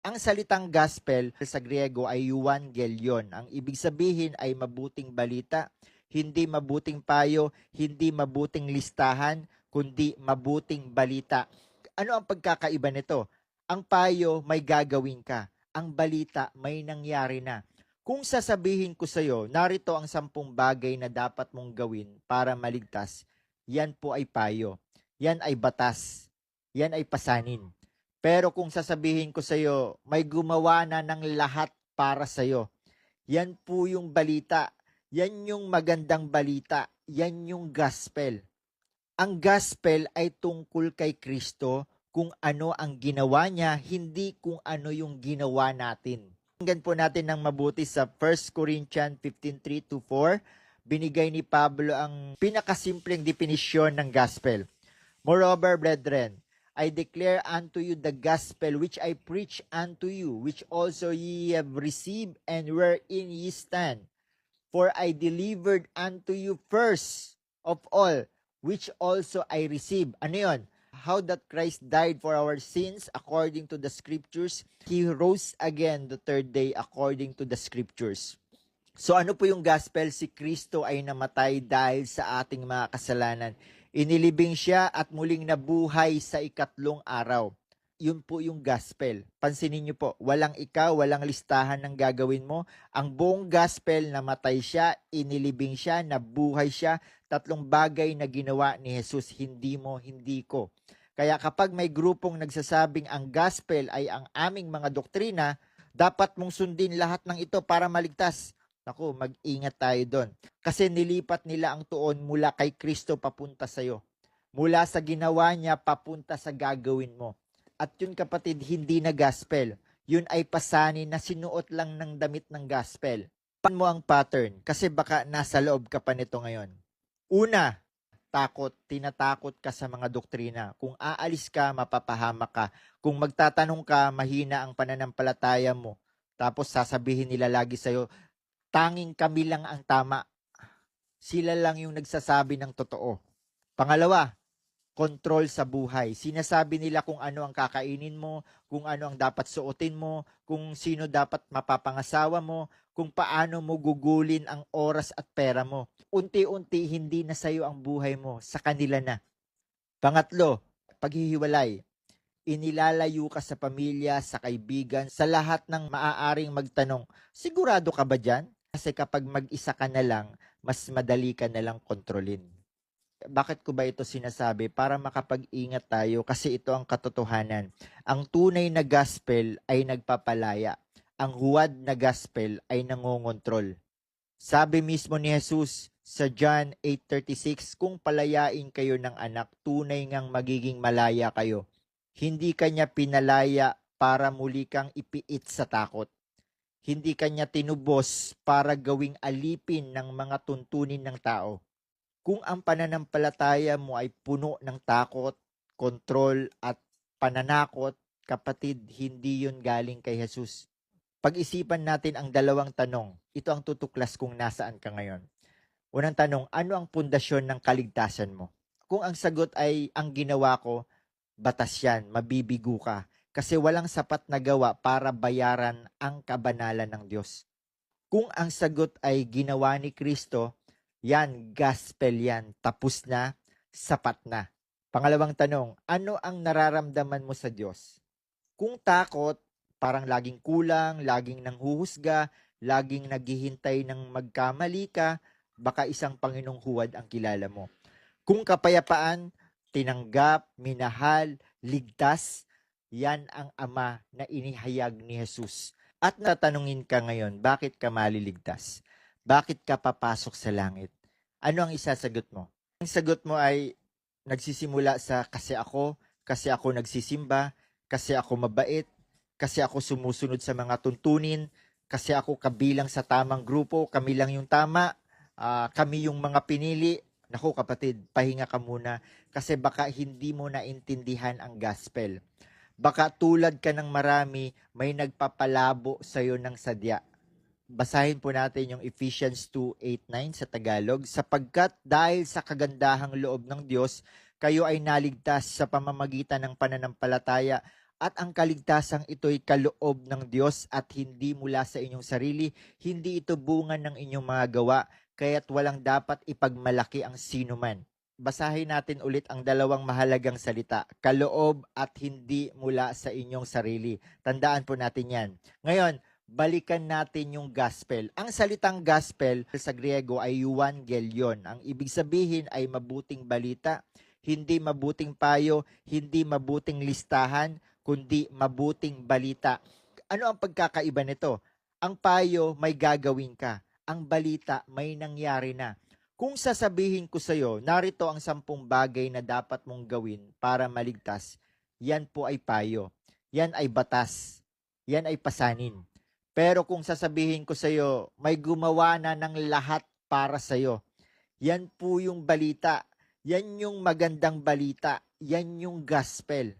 Ang salitang gospel sa Griego ay euangelion. Ang ibig sabihin ay mabuting balita, hindi mabuting payo, hindi mabuting listahan, kundi mabuting balita. Ano ang pagkakaiba nito? Ang payo, may gagawin ka. Ang balita, may nangyari na. Kung sasabihin ko sa iyo, narito ang 10 bagay na dapat mong gawin para maligtas, yan po ay payo. Yan ay batas. Yan ay pasanin. Pero kung sasabihin ko sa iyo, may gumawa na ng lahat para sa iyo. Yan po yung balita. Yan yung magandang balita. Yan yung gospel. Ang gospel ay tungkol kay Kristo kung ano ang ginawa niya, hindi kung ano yung ginawa natin. Tingnan po natin ng mabuti sa 1 Corinthians 15:3-4. Binigay ni Pablo ang pinakasimpleng definisyon ng gospel. Moreover, brethren, I declare unto you the gospel which I preach unto you, which also ye have received, and wherein ye stand. For I delivered unto you first of all, which also I received. Ano yun? How that Christ died for our sins according to the scriptures. He rose again the third day according to the scriptures. So ano po yung gospel? Si Kristo ay namatay dahil sa ating mga kasalanan. Inilibing siya at muling nabuhay sa ikatlong araw. Yun po yung gospel. Pansinin niyo po, walang ikaw, walang listahan ng gagawin mo. Ang buong gospel, namatay siya, inilibing siya, nabuhay siya. 3 bagay na ginawa ni Jesus, hindi mo, hindi ko. Kaya kapag may grupong nagsasabing ang gospel ay ang aming mga doktrina, dapat mong sundin lahat ng ito para maligtas. Naku, mag-ingat tayo doon. Kasi nilipat nila ang tuon mula kay Kristo papunta sa iyo. Mula sa ginawa niya papunta sa gagawin mo. At yun kapatid, hindi na gospel. Yun ay pasanin na sinuot lang ng damit ng gospel. Pan mo ang pattern kasi baka nasa loob ka pa nito ngayon. Una, takot. Tinatakot ka sa mga doktrina. Kung aalis ka, mapapahamak ka. Kung magtatanong ka, mahina ang pananampalataya mo. Tapos sasabihin nila lagi sa'yo, tanging kami lang ang tama. Sila lang yung nagsasabi ng totoo. Pangalawa, control sa buhay. Sinasabi nila kung ano ang kakainin mo, kung ano ang dapat suotin mo, kung sino dapat mapapangasawa mo, kung paano mo gugulin ang oras at pera mo. Unti-unti, hindi na sa'yo ang buhay mo, sa kanila na. Pangatlo, paghihiwalay. Inilalayo ka sa pamilya, sa kaibigan, sa lahat ng maaaring magtanong, sigurado ka ba dyan? Kasi kapag mag-isa ka na lang, mas madali ka na lang kontrolin. Bakit ko ba ito sinasabi? Para makapag-ingat tayo kasi ito ang katotohanan. Ang tunay na gospel ay nagpapalaya. Ang huwad na gospel ay nangongontrol. Sabi mismo ni Jesus sa John 8:36, kung palayain kayo ng anak, tunay ngang magiging malaya kayo. Hindi kanya pinalaya para muli kang ipiit sa takot. Hindi kanya tinubos para gawing alipin ng mga tuntunin ng tao. Kung ang pananampalataya mo ay puno ng takot, kontrol at pananakot, kapatid, hindi yun galing kay Jesus. Pag-isipan natin ang 2 tanong. Ito ang tutuklas kung nasaan ka ngayon. Unang tanong, ano ang pundasyon ng kaligtasan mo? Kung ang sagot ay ang ginawa ko, batas yan, mabibigo ka. Kasi walang sapat na gawa para bayaran ang kabanalan ng Diyos. Kung ang sagot ay ginawa ni Kristo, yan, gospel yan, tapos na, sapat na. Pangalawang tanong, ano ang nararamdaman mo sa Diyos? Kung takot, parang laging kulang, laging nanghuhusga, laging naghihintay ng magkamali ka, baka isang Panginoong huwad ang kilala mo. Kung kapayapaan, tinanggap, minahal, ligtas, yan ang Ama na inihayag ni Jesus. At natanungin ka ngayon, bakit ka maliligtas? Bakit ka papasok sa langit? Ano ang isasagot mo? Ang sagot mo ay nagsisimula sa kasi ako nagsisimba, kasi ako mabait, kasi ako sumusunod sa mga tuntunin, kasi ako kabilang sa tamang grupo, kami lang yung tama, kami yung mga pinili. Naku kapatid, pahinga ka muna kasi baka hindi mo naintindihan ang gospel. Baka tulad ka ng marami, may nagpapalabo sa'yo ng sadya. Basahin po natin yung Ephesians 2:8-9 sa Tagalog. Sapagkat dahil sa kagandahang loob ng Diyos, kayo ay naligtas sa pamamagitan ng pananampalataya at ang kaligtasang ito'y kaloob ng Diyos at hindi mula sa inyong sarili, hindi ito bunga ng inyong mga gawa, kaya't walang dapat ipagmalaki ang sinuman. Basahin natin ulit ang dalawang mahalagang salita, kaloob at hindi mula sa inyong sarili. Tandaan po natin yan. Ngayon, balikan natin yung gospel. Ang salitang gospel sa Griego ay euangelion. Ang ibig sabihin ay mabuting balita, hindi mabuting payo, hindi mabuting listahan, kundi mabuting balita. Ano ang pagkakaiba nito? Ang payo, may gagawin ka. Ang balita, may nangyari na. Kung sasabihin ko sa iyo, narito ang 10 bagay na dapat mong gawin para maligtas, yan po ay payo. Yan ay batas. Yan ay pasanin. Pero kung sasabihin ko sa iyo, may gumawa na ng lahat para sa iyo, yan po yung balita. Yan yung magandang balita. Yan yung gospel.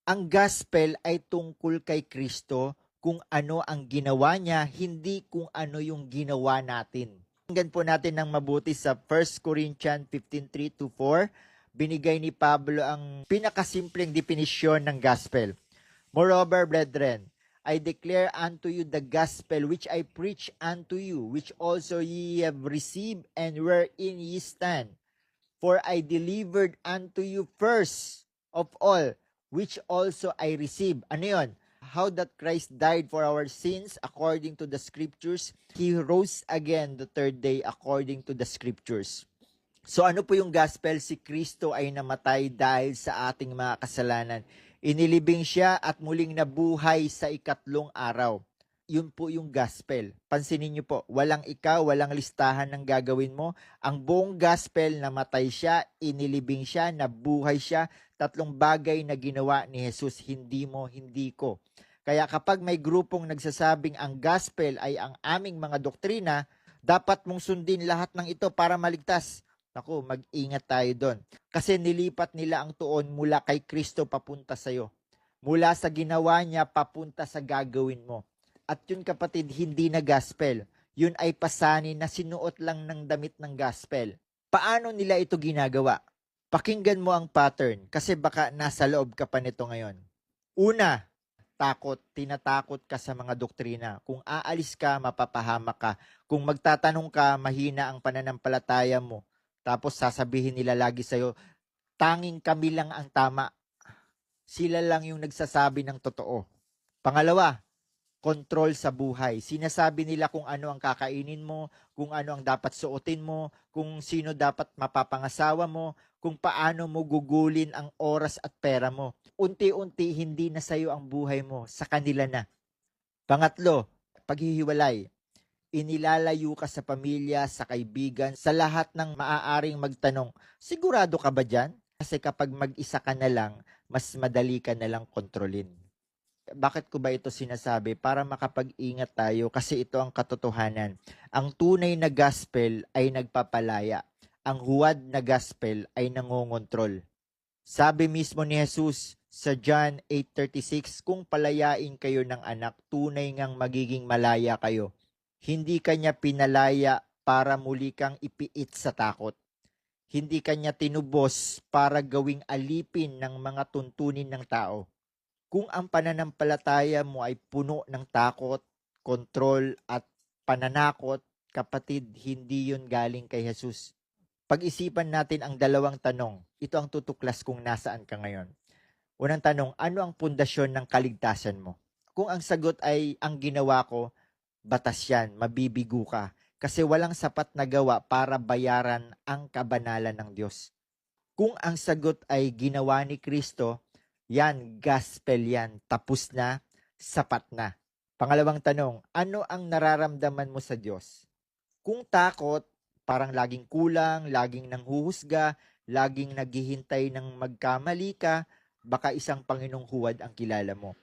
Ang gospel ay tungkol kay Kristo, kung ano ang ginawa niya, hindi kung ano yung ginawa natin. Tingnan po natin ng mabuti sa 1 Corinthians 15:3-4. Binigay ni Pablo ang pinakasimpleng definisyon ng gospel. Moreover, brethren, I declare unto you the gospel which I preach unto you, which also ye have received, and wherein ye stand. For I delivered unto you first of all, which also I received. Ano yun? How that Christ died for our sins according to the scriptures. He rose again the third day according to the scriptures. So ano po yung gospel? Si Kristo ay namatay dahil sa ating mga kasalanan. Inilibing siya at muling nabuhay sa 3 araw. Yun po yung gospel. Pansinin niyo po, walang ikaw, walang listahan ng gagawin mo. Ang buong gospel, namatay siya, inilibing siya, nabuhay siya. 3 bagay na ginawa ni Jesus, hindi mo, hindi ko. Kaya kapag may grupong nagsasabing ang gospel ay ang aming mga doktrina, dapat mong sundin lahat ng ito para maligtas. Naku, mag-ingat tayo doon. Kasi nilipat nila ang tuon mula kay Kristo papunta sa'yo. Mula sa ginawa niya papunta sa gagawin mo. At yun kapatid, hindi na gospel. Yun ay pasanin na sinuot lang ng damit ng gospel. Paano nila ito ginagawa? Pakinggan mo ang pattern kasi baka nasa loob ka pa nito ngayon. Una, takot. Tinatakot ka sa mga doktrina. Kung aalis ka, mapapahamak ka. Kung magtatanong ka, mahina ang pananampalataya mo. Tapos sasabihin nila lagi sa'yo, tanging kami lang ang tama. Sila lang yung nagsasabi ng totoo. Pangalawa, control sa buhay. Sinasabi nila kung ano ang kakainin mo, kung ano ang dapat suotin mo, kung sino dapat mapapangasawa mo, kung paano mo gugulin ang oras at pera mo. Unti-unti, hindi na sa'yo ang buhay mo, sa kanila na. Pangatlo, paghihiwalay. Inilalayo ka sa pamilya, sa kaibigan, sa lahat ng maaaring magtanong, sigurado ka ba dyan? Kasi kapag mag-isa ka na lang, mas madali ka na lang kontrolin. Bakit ko ba ito sinasabi? Para makapag-ingat tayo kasi ito ang katotohanan. Ang tunay na gospel ay nagpapalaya. Ang huwad na gospel ay nangongontrol. Sabi mismo ni Jesus sa John 8:36, kung palayain kayo ng anak, tunay ngang magiging malaya kayo. Hindi kanya pinalaya para muli kang ipiit sa takot. Hindi kanya tinubos para gawing alipin ng mga tuntunin ng tao. Kung ang pananampalataya mo ay puno ng takot, kontrol at pananakot, kapatid, hindi yun galing kay Jesus. Pag-isipan natin ang 2 tanong. Ito ang tutuklas kung nasaan ka ngayon. Unang tanong, ano ang pundasyon ng kaligtasan mo? Kung ang sagot ay ang ginawa ko, batas yan, mabibigo ka. Kasi walang sapat na gawa para bayaran ang kabanalan ng Diyos. Kung ang sagot ay ginawa ni Kristo, yan, gospel yan. Tapos na, sapat na. Pangalawang tanong, ano ang nararamdaman mo sa Diyos? Kung takot, parang laging kulang, laging nanghuhusga, laging naghihintay ng magkamali ka, baka isang Panginoong huwad ang kilala mo.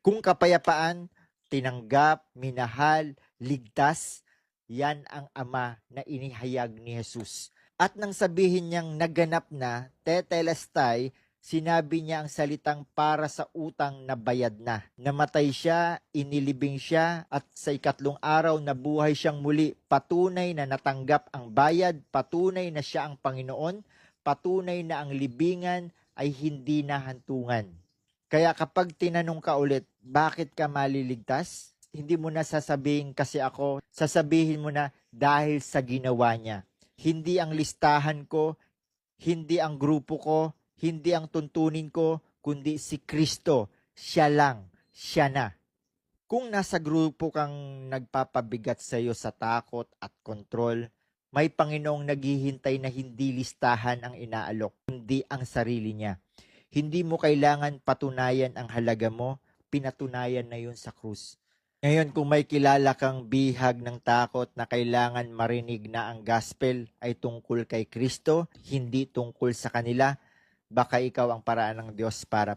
Kung kapayapaan, tinanggap, minahal, ligtas, yan ang Ama na inihayag ni Jesus. At nang sabihin niyang naganap na, tetelestai, sinabi niya ang salitang para sa utang na bayad na. Namatay siya, inilibing siya, at sa 3 araw nabuhay siyang muli. Patunay na natanggap ang bayad, patunay na siya ang Panginoon, patunay na ang libingan ay hindi na hantungan. Kaya kapag tinanong ka ulit, bakit ka maliligtas? Hindi mo na sasabihin kasi ako, sasabihin mo na dahil sa ginawa niya. Hindi ang listahan ko, hindi ang grupo ko, hindi ang tuntunin ko, kundi si Kristo. Siya lang, siya na. Kung nasa grupo kang nagpapabigat sa iyo sa takot at kontrol, may Panginoong naghihintay na hindi listahan ang inaalok, kundi ang sarili niya. Hindi mo kailangan patunayan ang halaga mo, pinatunayan na yun sa krus. Ngayon, kung may kilala kang bihag ng takot na kailangan marinig na ang gospel ay tungkol kay Kristo, hindi tungkol sa kanila, baka ikaw ang paraan ng Diyos para